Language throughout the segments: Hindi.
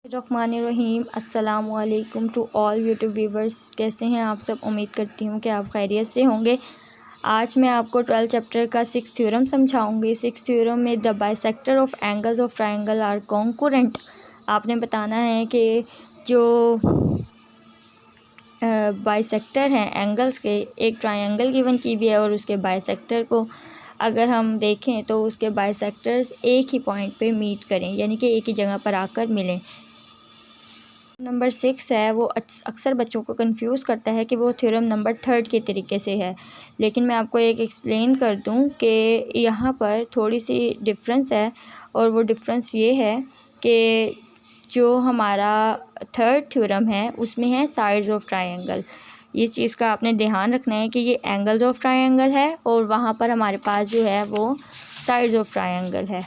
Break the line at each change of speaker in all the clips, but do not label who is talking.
रहीम अस्सलामुअलैकुम टू ऑल यूट्यूब व्यूवर्स। कैसे हैं आप सब? उम्मीद करती हूँ कि आप खैरियत से होंगे। आज मैं आपको 12 चैप्टर का 6th थ्योरम समझाऊंगी। 6th थ्योरम में the bisector of angles of triangle are concurrent. आपने बताना है कि जो बाइसेक्टर हैं एंगल्स के, एक ट्रायंगल गिवन की भी है और उसके बाइसेक्टर को अगर हम देखें तो उसके बाइसेक्टर्स एक ही पॉइंट पे मीट करें, यानी कि एक ही जगह पर आकर मिलें। नंबर 6 है, वो अक्सर बच्चों को कंफ्यूज करता है कि वो थ्योरम नंबर 3 के तरीके से है, लेकिन मैं आपको एक एक्सप्लेन कर दूं कि यहाँ पर थोड़ी सी डिफरेंस है। और वो डिफरेंस ये है कि जो हमारा 3rd थ्योरम है उसमें है साइड्स ऑफ ट्रायंगल। इस चीज़ का आपने ध्यान रखना है कि ये एंगल्स ऑफ ट्रायंगल है और वहाँ पर हमारे पास जो है वो साइड्स ऑफ ट्रायंगल है।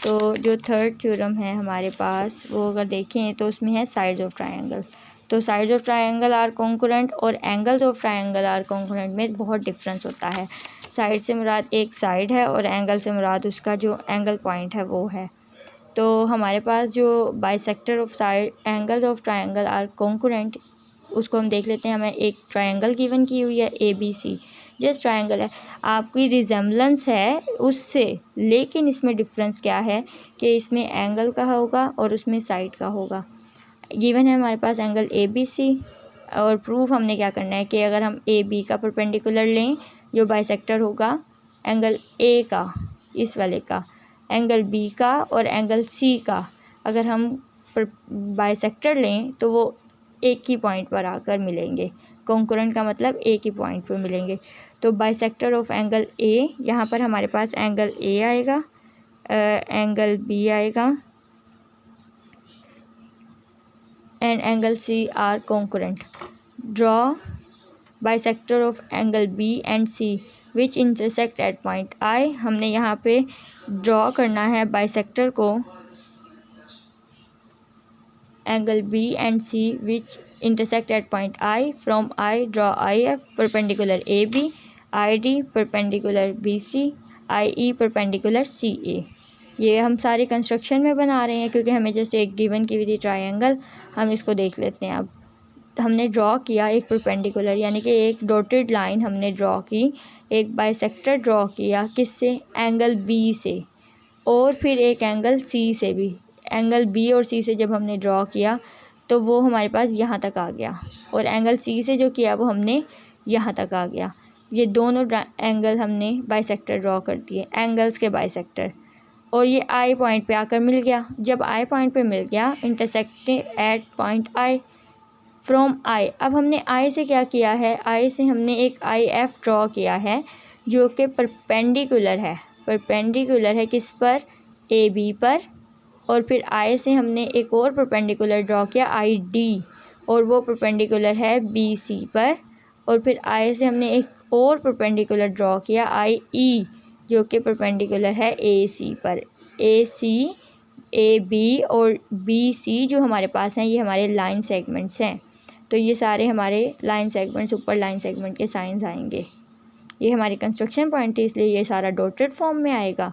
तो जो 3rd थ्योरम है हमारे पास, वो अगर देखें तो उसमें है साइड्स ऑफ ट्रायंगल। तो sides of triangle are concurrent और angles of triangle are concurrent में बहुत डिफरेंस होता है। साइड से मुराद एक साइड है और एंगल से मुराद उसका जो एंगल पॉइंट है वो है। तो हमारे पास जो bisector of side angles of triangle are concurrent, उसको हम देख लेते हैं। हमें एक ट्रायंगल गिवन की हुई है ABC, जस्ट ट्रायंगल है, आपकी रिजेम्बलेंस है उससे, लेकिन इसमें डिफरेंस क्या है कि इसमें एंगल का होगा और उसमें साइड का होगा। गिवन है हमारे पास एंगल ABC और प्रूफ हमने क्या करना है कि अगर हम AB का परपेंडिकुलर लें, जो बाइसेक्टर होगा एंगल A का, इस वाले का, एंगल B का और एंगल C का अगर हम बाइसेक्टर लें तो वो एक ही पॉइंट पर आकर मिलेंगे। कॉन्करेंट का मतलब एक ही पॉइंट पर मिलेंगे। तो बाइसेक्टर ऑफ एंगल A, यहाँ पर हमारे पास एंगल A आएगा, एंगल B आएगा and angle C are concurrent. Draw bisector of angle B and C which intersect at point I। हमने यहाँ पे ड्रॉ करना है बाइसेक्टर को angle B and C which intersect at point I. From I draw IF perpendicular AB, ID perpendicular BC, IE perpendicular CA। ये हम सारी कंस्ट्रक्शन में बना रहे हैं क्योंकि हमें जस्ट एक गिवन की हुई थी ट्रायंगल। हम इसको देख लेते हैं। अब हमने ड्रॉ किया एक परपेंडिकुलर, यानी कि एक डॉटेड लाइन हमने ड्रॉ की, एक बाइसेक्टर ड्रॉ किया किससे, एंगल B से, और फिर एक एंगल C से भी। एंगल B और C से जब हमने ड्रॉ किया तो वो हमारे पास यहाँ तक आ गया, और एंगल C से जो किया वो हमने यहाँ तक आ गया। ये दोनों एंगल हमने बाइसेक्टर ड्रॉ कर दिए, एंगल्स के बाइसेक्टर, और ये I पॉइंट पे आकर मिल गया। जब I पॉइंट पे मिल गया, intersecting at point I from I। अब हमने I से क्या किया है, I से हमने एक IF ड्रॉ किया है जो कि परपेंडिकुलर है। परपेंडिकुलर है किस पर, AB पर। और फिर I से हमने एक और परपेंडिकुलर ड्रॉ किया ID, और वो परपेंडिकुलर है BC पर। और फिर I से हमने एक और परपेंडिकुलर ड्रॉ किया IE, जो कि परपेंडिकुलर है AC पर। AC, AB और BC जो हमारे पास हैं ये हमारे लाइन सेगमेंट्स हैं। तो ये सारे हमारे लाइन सेगमेंट्स, ऊपर लाइन सेगमेंट के साइंस आएंगे। ये हमारी कंस्ट्रक्शन पॉइंट थी, इसलिए ये सारा डॉटेड फॉर्म में आएगा।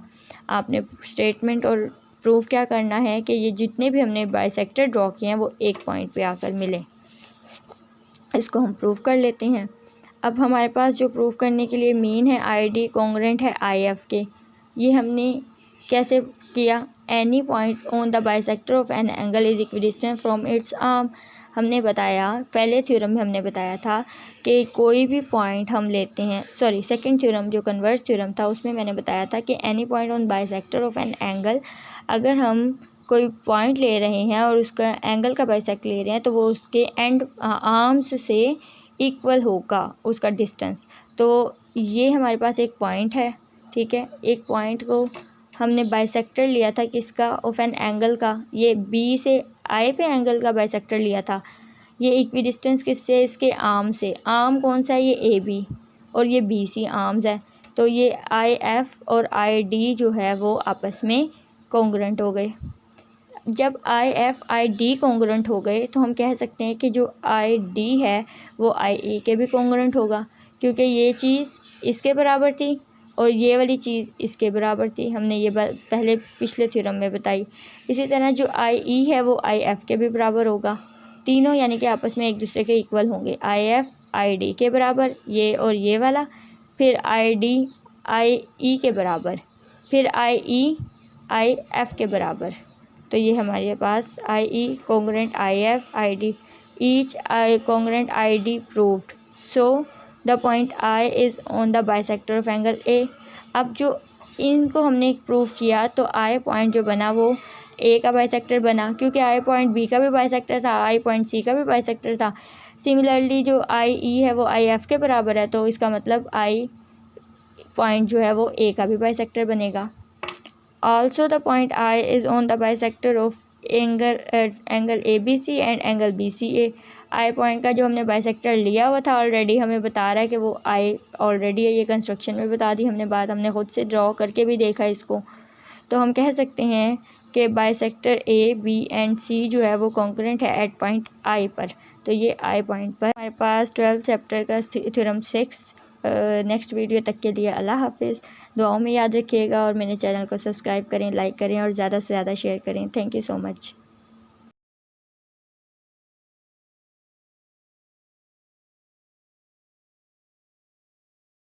आपने स्टेटमेंट और प्रूफ क्या करना है कि ये जितने भी हमने बाइसेक्टर ड्रॉ किए हैं वो एक पॉइंट पे आकर मिले। इसको हम प्रूफ कर लेते हैं। अब हमारे पास जो प्रूफ करने के लिए मीन है ID कॉन्ग्रुएंट है IF के। ये हमने कैसे किया, any point on the bisector of an angle is equidistant from its arm. हमने बताया पहले थ्योरम में, हमने बताया था कि कोई भी पॉइंट हम लेते हैं, सेकंड थ्योरम जो कन्वर्स थ्योरम था उसमें मैंने बताया था कि any point on bisector of an angle, अगर हम कोई पॉइंट ले रहे हैं और उसका एंगल का बाइसेक्ट ले रहे हैं तो वो उसके एंड आर्म्स से इक्वल होगा उसका डिस्टेंस। तो ये हमारे पास एक पॉइंट है, ठीक है। एक पॉइंट को हमने बाइसेक्टर लिया था किसका, ऑफ एन एंगल का, ये B से I पे एंगल का बाइसेक्टर लिया था। ये इक्विडिस्टेंस किससे, इसके आर्म से। आर्म कौन सा है, ये AB और ये BC आर्म्स है। तो ये IF और ID जो है वो आपस में कॉन्ग्रुएंट हो गए। जब IF ID कॉन्ग्रुएंट हो गए तो हम कह सकते हैं कि जो ID है वो IE के भी कॉन्ग्रुएंट होगा, क्योंकि ये चीज़ इसके बराबर थी और ये वाली चीज़ इसके बराबर थी। हमने ये बात पहले पिछले थ्योरम में बताई। इसी तरह जो आई ई है वो आई एफ़ के भी बराबर होगा। तीनों यानी कि आपस में एक दूसरे के इक्वल होंगे। आई एफ़ आई डी के बराबर, ये और ये वाला, फिर आई डी आई ई के बराबर, फिर आई ई आई एफ़ के बराबर। तो ये हमारे पास I E congruent I F I D, each I congruent I D proved. So the point I is on the bisector of angle A. अब जो इनको हमने प्रूव किया तो आई पॉइंट जो बना वो ए का बाइसेक्टर बना, क्योंकि आई पॉइंट बी का भी बाइसेक्टर था, आई पॉइंट सी का भी बाइसेक्टर था। सिमिलरली जो आई ई है वो आई एफ़ के बराबर है, तो इसका मतलब आई पॉइंट जो है वो ए का भी बाइसेक्टर बनेगा। Also the point I is on the bisector of angle A B C and angle B C A. I point का जो हमने बाइसेक्टर लिया हुआ था ऑलरेडी, हमें बता रहा है कि वो आई ऑलरेडी है। ये कंस्ट्रक्शन में बता दी हमने बात, हमने ख़ुद से ड्रॉ करके भी देखा इसको। तो हम कह सकते हैं कि बाइसेक्टर ए बी एंड सी जो है वो कॉन्करेंट है एट पॉइंट आई पर। तो ये आई पॉइंट पर हमारे पास 12th चैप्टर का थ्योरम 6। नेक्स्ट वीडियो तक के लिए अल्लाह हाफिज़। दुआओं में याद रखिएगा और मेरे चैनल को सब्सक्राइब करें, लाइक करें और ज़्यादा से ज़्यादा शेयर करें। Thank you so much.